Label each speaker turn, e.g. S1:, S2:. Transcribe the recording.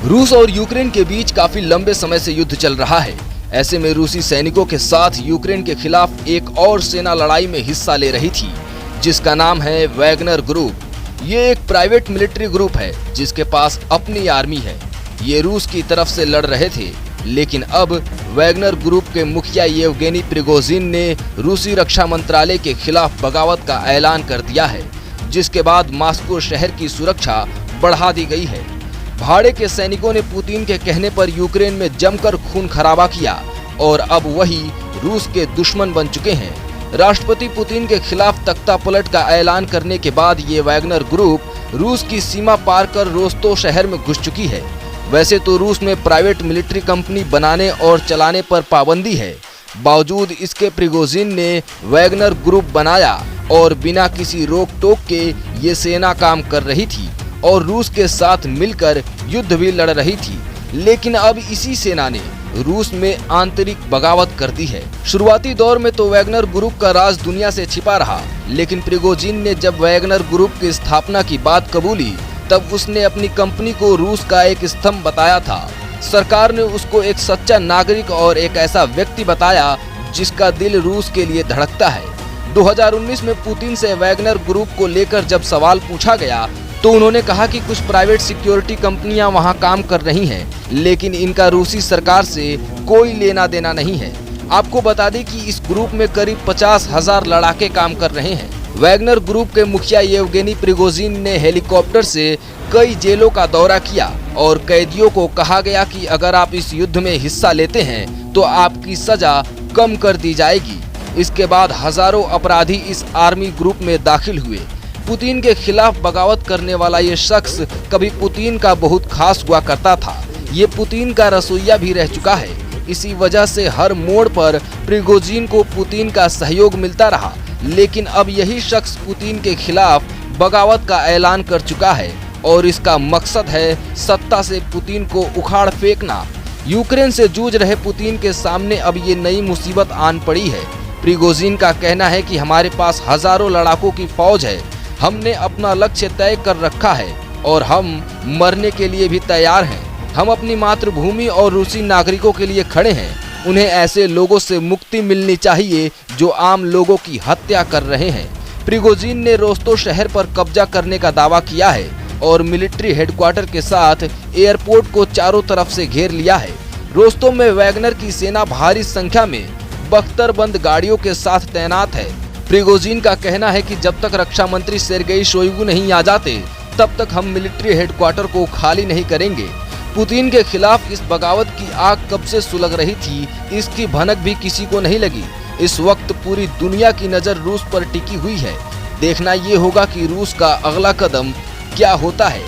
S1: रूस और यूक्रेन के बीच काफी लंबे समय से युद्ध चल रहा है। ऐसे में रूसी सैनिकों के साथ यूक्रेन के खिलाफ एक और सेना लड़ाई में हिस्सा ले रही थी, जिसका नाम है वैगनर ग्रुप। ये एक प्राइवेट मिलिट्री ग्रुप है जिसके पास अपनी आर्मी है। ये रूस की तरफ से लड़ रहे थे, लेकिन अब वैगनर ग्रुप के मुखिया येवगेनी प्रिगोजिन ने रूसी रक्षा मंत्रालय के खिलाफ बगावत का ऐलान कर दिया है, जिसके बाद मॉस्को शहर की सुरक्षा बढ़ा दी गई है। भाड़े के सैनिकों ने पुतिन के कहने पर यूक्रेन में जमकर खून खराबा किया और अब वही रूस के दुश्मन बन चुके हैं। राष्ट्रपति पुतिन के खिलाफ तख्तापलट का ऐलान करने के बाद ये वैगनर ग्रुप रूस की सीमा पार कर रोस्तोव शहर में घुस चुकी है। वैसे तो रूस में प्राइवेट मिलिट्री कंपनी बनाने और चलाने पर पाबंदी है, बावजूद इसके प्रिगोजिन ने वैगनर ग्रुप बनाया और बिना किसी रोक टोक के ये सेना काम कर रही थी और रूस के साथ मिलकर युद्ध भी लड़ रही थी। लेकिन अब इसी सेना ने रूस में आंतरिक बगावत कर दी है। शुरुआती दौर में तो वैगनर ग्रुप का राज दुनिया से छिपा रहा, लेकिन प्रिगोजिन ने जब वैगनर ग्रुप की स्थापना की बात कबूली, तब उसने अपनी कंपनी को रूस का एक स्तंभ बताया था। सरकार ने उसको एक सच्चा नागरिक और एक ऐसा व्यक्ति बताया जिसका दिल रूस के लिए धड़कता है। 2019 में पुतिन से वैगनर ग्रुप को लेकर जब सवाल पूछा गया तो उन्होंने कहा कि कुछ प्राइवेट सिक्योरिटी कंपनियां वहां काम कर रही हैं, लेकिन इनका रूसी सरकार से कोई लेना देना नहीं है। आपको बता दें कि इस ग्रुप में करीब 50,000 लड़ाके काम कर रहे हैं। वैगनर ग्रुप के मुखिया येवगेनी प्रिगोजिन ने हेलीकॉप्टर से कई जेलों का दौरा किया और कैदियों को कहा गया कि अगर आप इस युद्ध में हिस्सा लेते हैं तो आपकी सजा कम कर दी जाएगी। इसके बाद हजारों अपराधी इस आर्मी ग्रुप में दाखिल हुए। पुतिन के खिलाफ बगावत करने वाला ये शख्स कभी पुतिन का बहुत खास हुआ करता था। ये पुतिन का रसोइया भी रह चुका है। इसी वजह से हर मोड़ पर प्रिगोजिन को पुतिन का सहयोग मिलता रहा, लेकिन अब यही शख्स पुतिन के खिलाफ बगावत का ऐलान कर चुका है और इसका मकसद है सत्ता से पुतिन को उखाड़ फेंकना। यूक्रेन से जूझ रहे पुतिन के सामने अब ये नई मुसीबत आन पड़ी है। प्रिगोजिन का कहना है कि हमारे पास हजारों लड़ाकों की फौज है, हमने अपना लक्ष्य तय कर रखा है और हम मरने के लिए भी तैयार हैं। हम अपनी मातृभूमि और रूसी नागरिकों के लिए खड़े हैं। उन्हें ऐसे लोगों से मुक्ति मिलनी चाहिए जो आम लोगों की हत्या कर रहे हैं। प्रिगोजिन ने रोस्तोव शहर पर कब्जा करने का दावा किया है और मिलिट्री हेडक्वार्टर के साथ एयरपोर्ट को चारों तरफ से घेर लिया है। रोस्तोव में वैगनर की सेना भारी संख्या में बख्तरबंद गाड़ियों के साथ तैनात है। प्रिगोजिन का कहना है कि जब तक रक्षा मंत्री सेर्गेई शोइगु नहीं आ जाते, तब तक हम मिलिट्री हेडक्वार्टर को खाली नहीं करेंगे। पुतिन के खिलाफ इस बगावत की आग कब से सुलग रही थी, इसकी भनक भी किसी को नहीं लगी। इस वक्त पूरी दुनिया की नजर रूस पर टिकी हुई है। देखना ये होगा कि रूस का अगला कदम क्या होता है।